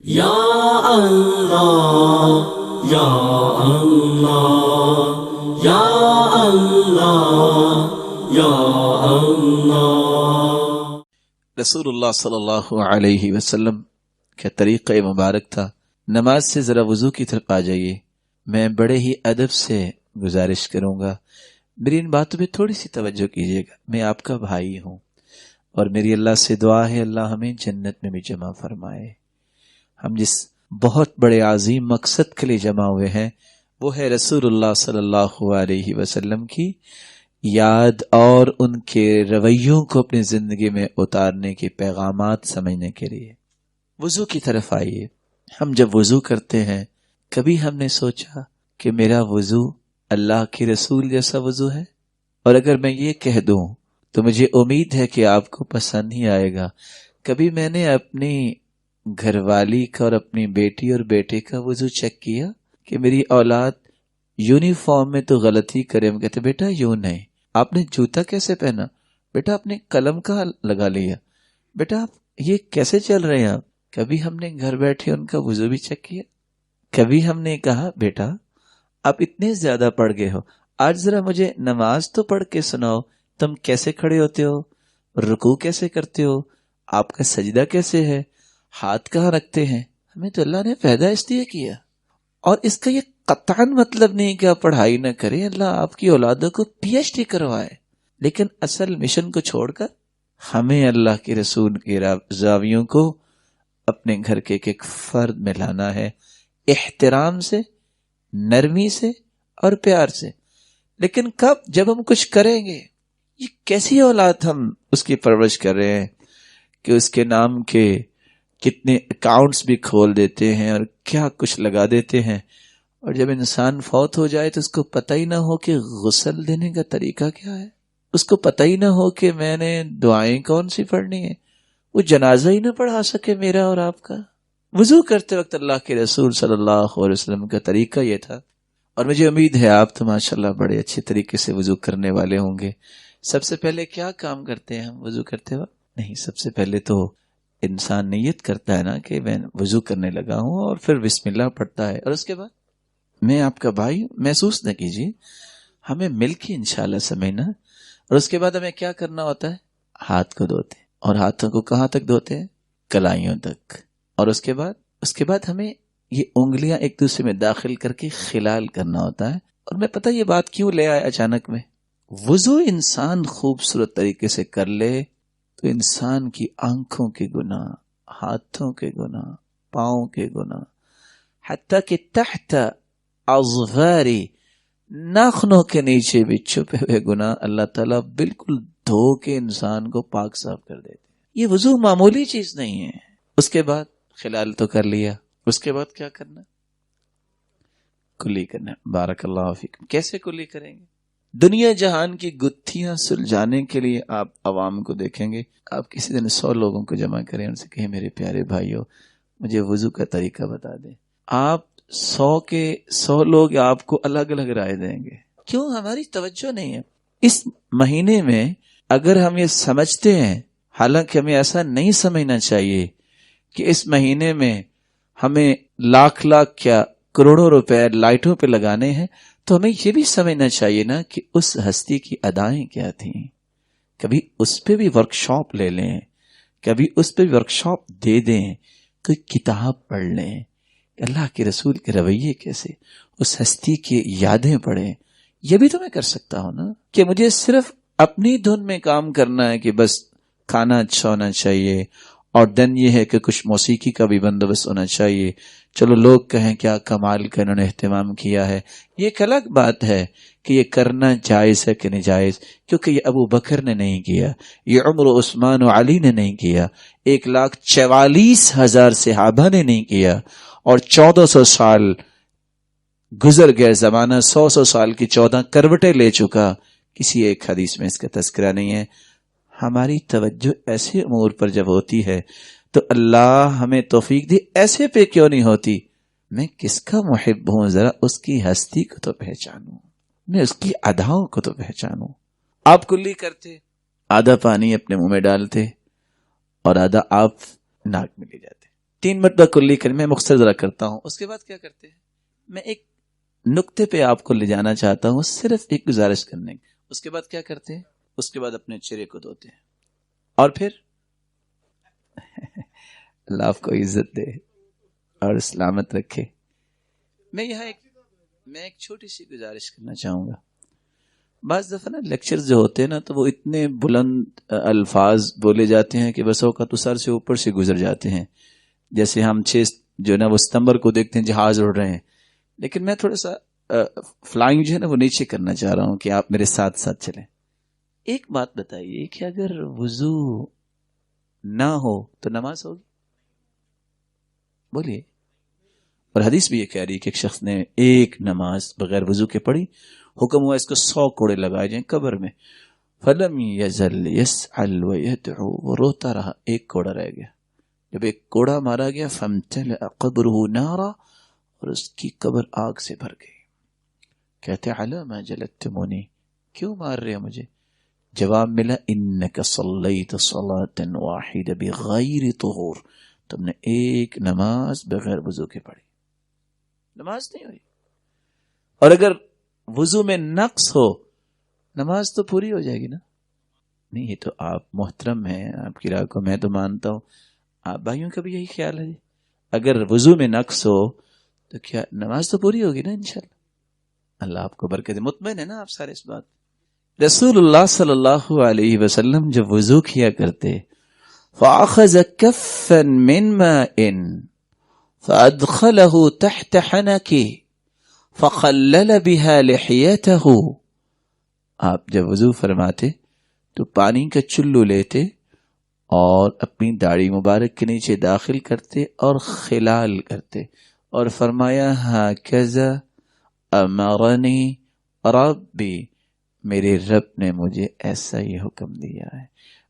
یا اللہ یا اللہ یا اللہ یا اللہ۔ رسول اللہ صلی اللہ علیہ وسلم کا طریقہ مبارک تھا، نماز سے ذرا وضو کی طرف آ جائیے۔ میں بڑے ہی ادب سے گزارش کروں گا، میری ان باتوں پہ تھوڑی سی توجہ کیجیے گا۔ میں آپ کا بھائی ہوں اور میری اللہ سے دعا ہے اللہ ہمیں جنت میں بھی جمع فرمائے۔ ہم جس بہت بڑے عظیم مقصد کے لیے جمع ہوئے ہیں وہ ہے رسول اللہ صلی اللہ علیہ وسلم کی یاد اور ان کے رویوں کو اپنی زندگی میں اتارنے کے پیغامات سمجھنے کے لیے۔ وضو کی طرف آئیے۔ ہم جب وضو کرتے ہیں کبھی ہم نے سوچا کہ میرا وضو اللہ کے رسول جیسا وضو ہے؟ اور اگر میں یہ کہہ دوں تو مجھے امید ہے کہ آپ کو پسند ہی آئے گا۔ کبھی میں نے اپنی گھر والی کا اور اپنی بیٹی اور بیٹے کا وضو چیک کیا کہ میری اولاد یونیفارم میں تو غلطی کرے، ہم کہتے بیٹا یوں نہیں، آپ نے جوتا کیسے پہنا، بیٹا آپ نے قلم کہاں لگا لیا، بیٹا آپ یہ کیسے چل رہے ہیں آپ۔ کبھی ہم نے گھر بیٹھے ان کا وضو بھی چیک کیا؟ کبھی ہم نے کہا بیٹا آپ اتنے زیادہ پڑھ گئے ہو، آج ذرا مجھے نماز تو پڑھ کے سناؤ، تم کیسے کھڑے ہوتے ہو، رکوع کیسے کرتے ہو، آپ کا سجدہ کیسے ہے، ہاتھ کہاں رکھتے ہیں۔ ہمیں تو اللہ نے پیدا اس لیے کیا، اور اس کا یہ قطعاً مطلب نہیں کہ آپ پڑھائی نہ کریں، اللہ آپ کی اولادوں کو پی ایچ ڈی کروائے، لیکن اصل مشن کو چھوڑ کر ہمیں اللہ کے رسول کے زاویوں کو اپنے گھر کے ایک فرد میں لانا ہے، احترام سے، نرمی سے اور پیار سے۔ لیکن کب؟ جب ہم کچھ کریں گے۔ یہ کیسی اولاد ہم اس کی پرورش کر رہے ہیں کہ اس کے نام کے کتنے اکاؤنٹس بھی کھول دیتے ہیں اور کیا کچھ لگا دیتے ہیں، اور جب انسان فوت ہو جائے تو اس کو پتہ ہی نہ ہو کہ غسل دینے کا طریقہ کیا ہے، اس کو پتہ ہی نہ ہو کہ میں نے دعائیں کون سی پڑھنی ہے، وہ جنازہ ہی نہ پڑھا سکے میرا اور آپ کا۔ وضو کرتے وقت اللہ کے رسول صلی اللہ علیہ وسلم کا طریقہ یہ تھا، اور مجھے امید ہے آپ تو ماشاءاللہ بڑے اچھے طریقے سے وضو کرنے والے ہوں گے۔ سب سے پہلے کیا کام کرتے ہیں ہم وضو کرتے وقت؟ نہیں، سب سے پہلے تو انسان نیت کرتا ہے نا کہ میں وضو کرنے لگا ہوں، اور پھر بسم اللہ پڑھتا ہے، اور اس کے بعد میں آپ کا بھائی محسوس نہ کیجیے، ہمیں مل کے انشاءاللہ سمجھنا، اور اس کے بعد ہمیں کیا کرنا ہوتا ہے؟ ہاتھ کو دھوتے ہیں، اور ہاتھوں کو کہاں تک دھوتے ہیں؟ کلائیوں تک، اور اس کے بعد ہمیں یہ انگلیاں ایک دوسرے میں داخل کر کے خلال کرنا ہوتا ہے۔ اور میں پتہ یہ بات کیوں لے آیا اچانک میں، وضو انسان خوبصورت طریقے سے کر لے تو انسان کی آنکھوں کے گناہ، ہاتھوں کے گناہ، پاؤں کے گناہ، حتیٰ کہ تحت اظفاری، ناخنوں کے نیچے بھی چھپے ہوئے گناہ اللہ تعالیٰ بالکل دھو کے انسان کو پاک صاف کر دیتے ہیں۔ یہ وضو معمولی چیز نہیں ہے۔ اس کے بعد خلال تو کر لیا، اس کے بعد کیا کرنا؟ کلی کرنا۔ بارک اللہ فیکم۔ کیسے کلی کریں گے؟ دنیا جہان کی گتھیاں سلجھانے کے لیے آپ عوام کو دیکھیں گے، آپ کسی دن 100 لوگوں کو جمع کریں، ان سے کہیں میرے پیارے بھائیو مجھے وضو کا طریقہ بتا دیں، آپ 100 لوگ آپ کو الگ الگ رائے دیں گے۔ کیوں؟ ہماری توجہ نہیں ہے۔ اس مہینے میں اگر ہم یہ سمجھتے ہیں، حالانکہ ہمیں ایسا نہیں سمجھنا چاہیے کہ اس مہینے میں ہمیں لاکھ کیا کروڑوں روپے لائٹوں پہ لگانے ہیں، تو ہمیں یہ بھی سمجھنا چاہیے نا کہ اس ہستی کی ادائیں کیا تھیں۔ کبھی اس پہ بھی ورکشاپ لے لیں، کبھی اس پہ بھی ورکشاپ دے دیں، کوئی کتاب پڑھ لیں، اللہ کے رسول کے رویے کیسے، اس ہستی کی یادیں پڑھیں۔ یہ بھی تو میں کر سکتا ہوں نا کہ مجھے صرف اپنی دھن میں کام کرنا ہے کہ بس کھانا اچھا ہونا چاہیے، اور دن یہ ہے کہ کچھ موسیقی کا بھی بندوبست ہونا چاہیے، چلو لوگ کہیں کیا کمال کا انہوں نے اہتمام کیا ہے۔ یہ ایک الگ بات ہے کہ یہ کرنا جائز ہے کہ نہیں جائز، کیونکہ یہ ابو بکر نے نہیں کیا، یہ عمر و عثمان و علی نے نہیں کیا، 1,44,000 صحابہ نے نہیں کیا، اور 1400 سال گزر گئے، زمانہ 100 سال کی 14 کروٹیں لے چکا، کسی ایک حدیث میں اس کا تذکرہ نہیں ہے۔ ہماری توجہ ایسے امور پر جب ہوتی ہے تو اللہ ہمیں توفیق دے، ایسے پہ کیوں نہیں ہوتی؟ میں کس کا محب ہوں، ذرا اس کی ہستی کو تو پہچانوں، میں اس کی اداؤں کو تو پہچانوں۔ آپ کلی کرتے، آدھا پانی اپنے منہ میں ڈالتے اور آدھا آپ ناک میں لے جاتے، 3 مرتبہ کلی کریں، میں مختصر ذرا کرتا ہوں. اس کے بعد کیا کرتے ہیں؟ میں ایک نقطے پہ آپ کو لے جانا چاہتا ہوں، صرف ایک گزارش کرنے کی. اس کے بعد کیا کرتے ہیں؟ اس کے بعد اپنے چہرے کو دھوتے ہیں اور پھر اللہ آپ کو عزت دے اور سلامت رکھے. میں یہاں ایک چھوٹی سی گزارش کرنا چاہوں گا. بعض دفعہ نا لیکچر جو ہوتے ہیں نا تو وہ اتنے بلند الفاظ بولے جاتے ہیں کہ بس اوقات تو سر سے اوپر سے گزر جاتے ہیں. جیسے ہم 6 جو نا وہ ستمبر کو دیکھتے ہیں جہاز اڑ رہے ہیں، لیکن میں تھوڑا سا فلائنگ جو ہے نا وہ نیچے کرنا چاہ رہا ہوں کہ آپ میرے ساتھ ساتھ چلیں. ایک بات بتائیے کہ اگر وضو نہ ہو تو نماز ہوگی؟ بولیے. اور حدیث بھی یہ کہہ رہی ہے کہ ایک شخص نے ایک نماز بغیر وضو کے پڑھی، حکم ہوا اس کو 100 کوڑے لگائے جائیں قبر میں. فلم یزل یسعل ویدعو، وہ روتا رہا، ایک کوڑا رہ گیا. جب ایک کوڑا مارا گیا فامتلأ قبرہ نارا، اور اس کی قبر آگ سے بھر گئی. کہتے علی ما جلدتمونی، کیوں مار رہے ہو مجھے؟ جواب ملا انک صلیت صلاۃ واحدہ بغیر طہور، تم نے ایک نماز بغیر وضو کے پڑھی، نماز نہیں ہوئی. اور اگر وضو میں نقص ہو نماز تو پوری ہو جائے گی نا. نہیں، یہ تو آپ محترم ہیں، آپ کی رائے کو میں تو مانتا ہوں. آپ بھائیوں کا بھی یہی خیال ہے، اگر وضو میں نقص ہو تو کیا نماز تو پوری ہوگی نا انشاءاللہ. اللہ آپ کو برکت دے. مطمئن ہے نا آپ سارے اس بات؟ رسول اللہ صلی اللہ علیہ وسلم جب وضو کیا کرتے فَأَخَذَ كَفًّا مِّن مَاءٍ فَأَدْخَلَهُ تَحْتَ حَنَكِهِ فَخَلَّلَ بِهَا لِحْيَتَهُ. آپ جب وضو فرماتے تو پانی کا چلو لیتے اور اپنی داڑھی مبارک کے نیچے داخل کرتے اور خلال کرتے اور فرمایا ہَكَذَا أَمَرَنِي رَبِّي، میرے رب نے مجھے ایسا ہی حکم دیا ہے.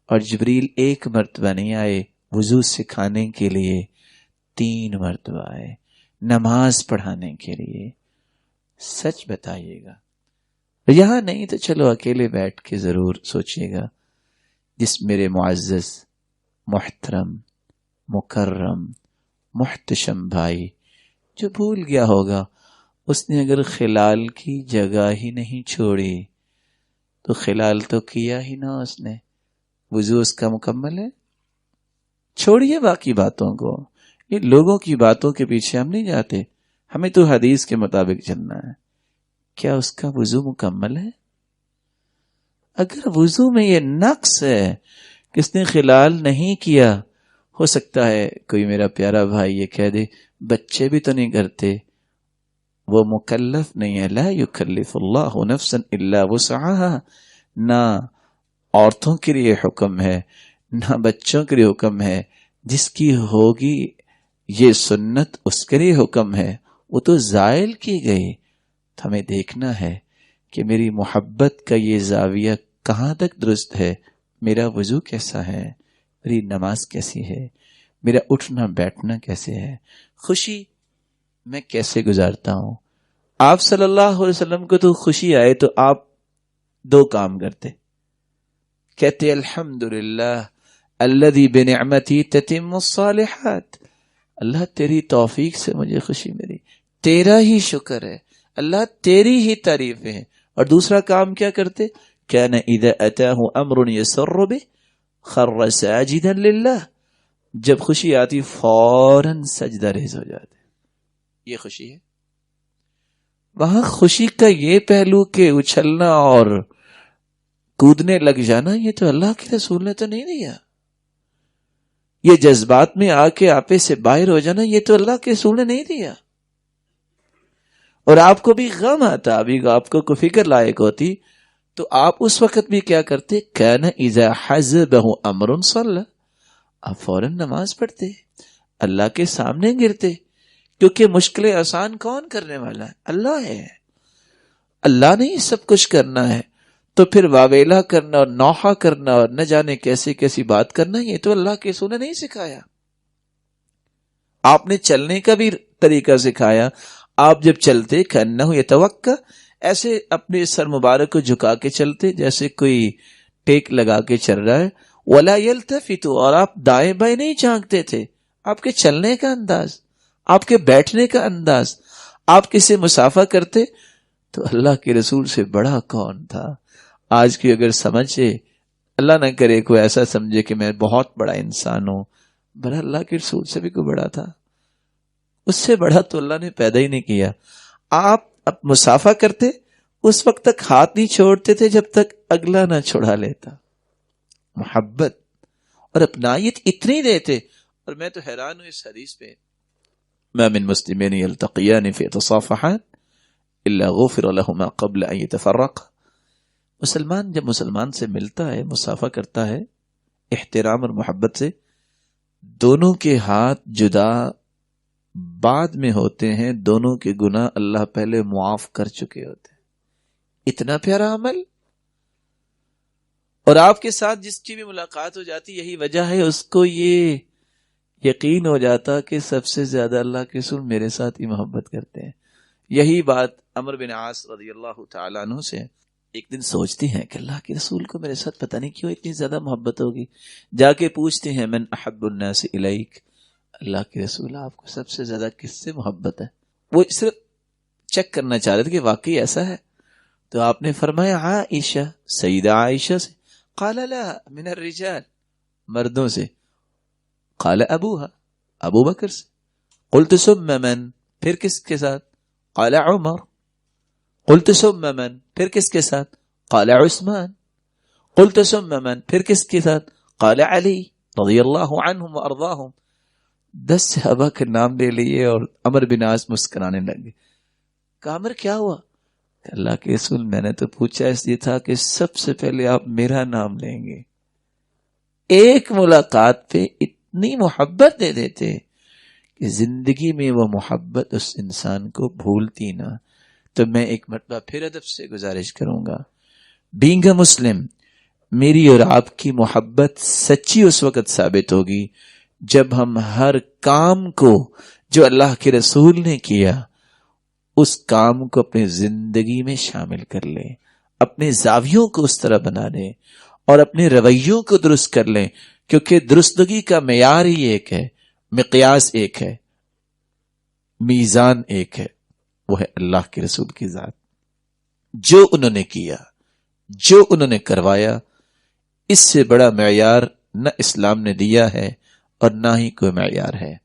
اور جبریل ایک مرتبہ نہیں آئے وضو سکھانے کے لیے، 3 مرتبہ آئے نماز پڑھانے کے لیے. سچ بتائیے گا، یہاں نہیں تو چلو اکیلے بیٹھ کے ضرور سوچیے گا. جس میرے معزز محترم مکرم محتشم بھائی جو بھول گیا ہوگا، اس نے اگر خلال کی جگہ ہی نہیں چھوڑی تو خلال تو کیا ہی نہ اس نے، وضو اس کا مکمل ہے. چھوڑیے باقی باتوں کو، یہ لوگوں کی باتوں کے پیچھے ہم نہیں جاتے، ہمیں تو حدیث کے مطابق چلنا ہے. کیا اس کا وضو مکمل ہے؟ اگر وضو میں یہ نقص ہے کہ اس نے خلال نہیں کیا، ہو سکتا ہے کوئی میرا پیارا بھائی یہ کہہ دے بچے بھی تو نہیں کرتے، وہ مکلف نہیں ہے. لا یکلف اللہ نفسا الا وسعها، نہ عورتوں کے لیے حکم ہے نہ بچوں کے لیے حکم ہے. جس کی ہوگی یہ سنت اس کے لیے حکم ہے، وہ تو زائل کی گئی. تو ہمیں دیکھنا ہے کہ میری محبت کا یہ زاویہ کہاں تک درست ہے، میرا وضو کیسا ہے، میری نماز کیسی ہے، میرا اٹھنا بیٹھنا کیسے ہے، خوشی میں کیسے گزارتا ہوں. آپ صلی اللہ علیہ وسلم کو تو خوشی آئے تو آپ 2 کام کرتے، کہتے الحمدللہ الذی بنعمتی تتم الصالحات، اللہ تیری توفیق سے مجھے خوشی ملی، تیرا ہی شکر ہے اللہ، تیری ہی تعریف ہے. اور دوسرا کام کیا کرتے؟ کان اذا اتاہ امر یسر بہ خر ساجدا للہ، جب خوشی آتی فوراً سجدہ ریز ہو جاتے. یہ خوشی ہے. وہاں خوشی کا یہ پہلو کہ اچھلنا اور کودنے لگ جانا، یہ تو اللہ کے رسول نے تو نہیں دیا. یہ جذبات میں آ کے آپے سے باہر ہو جانا، یہ تو اللہ کے رسول نے نہیں دیا. اور آپ کو بھی غم آتا، ابھی آپ کو کوئی فکر لائق ہوتی تو آپ اس وقت بھی کیا کرتے؟ کان اذا حزبہ امر صلی، آپ فوراً نماز پڑھتے، اللہ کے سامنے گرتے، کیونکہ مشکلیں آسان کون کرنے والا ہے؟ اللہ ہے. اللہ نے ہی سب کچھ کرنا ہے، تو پھر واویلا کرنا اور نوحہ کرنا اور نہ جانے کیسی کیسی بات کرنا، یہ تو اللہ کے رسول نے نہیں سکھایا. آپ نے چلنے کا بھی طریقہ سکھایا. آپ جب چلتے کأنہ یتوکا، ایسے اپنے سر مبارک کو جھکا کے چلتے جیسے کوئی ٹیک لگا کے چل رہا ہے. ولا یلتفت، اور آپ دائیں بائیں نہیں جھانکتے تھے، آپ کے چلنے کا انداز، آپ کے بیٹھنے کا انداز. آپ کسی مسافہ کرتے تو اللہ کے رسول سے بڑا کون تھا؟ آج کی اگر سمجھے، اللہ نہ کرے کوئی ایسا سمجھے کہ میں بہت بڑا انسان ہوں، بڑا اللہ کے رسول سے بھی کوئی بڑا تھا؟ اس سے بڑا تو اللہ نے پیدا ہی نہیں کیا. آپ اب مسافہ کرتے اس وقت تک ہاتھ نہیں چھوڑتے تھے جب تک اگلا نہ چھڑا لیتا. محبت اور اپنائیت اتنی دیتے. اور میں تو حیران ہوں اس حدیث پہ، ما من مسلمین یلتقیان فیتصافحان الا غفر لهما قبل ان يتفرقا. مسلمان جب مسلمان سے ملتا ہے، مسافہ کرتا ہے احترام اور محبت سے، دونوں کے ہاتھ جدا بعد میں ہوتے ہیں، دونوں کے گناہ اللہ پہلے معاف کر چکے ہوتے ہیں. اتنا پیارا عمل. اور آپ کے ساتھ جس کی بھی ملاقات ہو جاتی، یہی وجہ ہے اس کو یہ یقین ہو جاتا کہ سب سے زیادہ اللہ کے رسول میرے ساتھ ہی محبت کرتے ہیں. یہی بات عمرو بن عاص رضی اللہ تعالیٰ عنہ سے ایک دن سوچتی ہیں کہ اللہ کے رسول کو میرے ساتھ پتہ نہیں کیوں اتنی زیادہ محبت ہوگی. جا کے پوچھتے ہیں من احب الناس الیک، اللہ کے رسول آپ کو سب سے زیادہ کس سے محبت ہے؟ وہ صرف چیک کرنا چاہ رہے تھے کہ واقعی ایسا ہے. تو آپ نے فرمایا عائشہ، سیدہ عائشہ سے. قال لا من الرجال، مردوں سے. قال ابوها، ابو بکر سے. قلت ثم من، پھر کس کے ساتھ؟ قال عمر. قلت ثم من، پھر کس کے ساتھ؟ قال عثمان. قلت ثم من، پھر کس کے ساتھ؟ قال علی رضی اللہ عنہم وارضاہم. 10 صحابہ کے نام لے لیے اور عمرو بن عاص مسکرانے لگے. کہا عمر کیا ہوا؟ کہ اللہ کے رسول میں نے تو پوچھا اس لیے تھا کہ سب سے پہلے آپ میرا نام لیں گے. ایک ملاقات پہ اتنی محبت دے دیتے کہ زندگی میں وہ محبت اس انسان کو بھولتی نہ. تو میں ایک مرتبہ پھر ادب سے گزارش کروں گا، بینگ اے مسلم، میری اور آپ کی محبت سچی اس وقت ثابت ہوگی جب ہم ہر کام کو جو اللہ کے رسول نے کیا اس کام کو اپنی زندگی میں شامل کر لیں، اپنے زاویوں کو اس طرح بنا لیں اور اپنے رویوں کو درست کر لیں. کیونکہ درستگی کا معیار ہی ایک ہے، مقیاس ایک ہے، میزان ایک ہے، وہ ہے اللہ کے رسول کی ذات. جو انہوں نے کیا، جو انہوں نے کروایا، اس سے بڑا معیار نہ اسلام نے دیا ہے اور نہ ہی کوئی معیار ہے.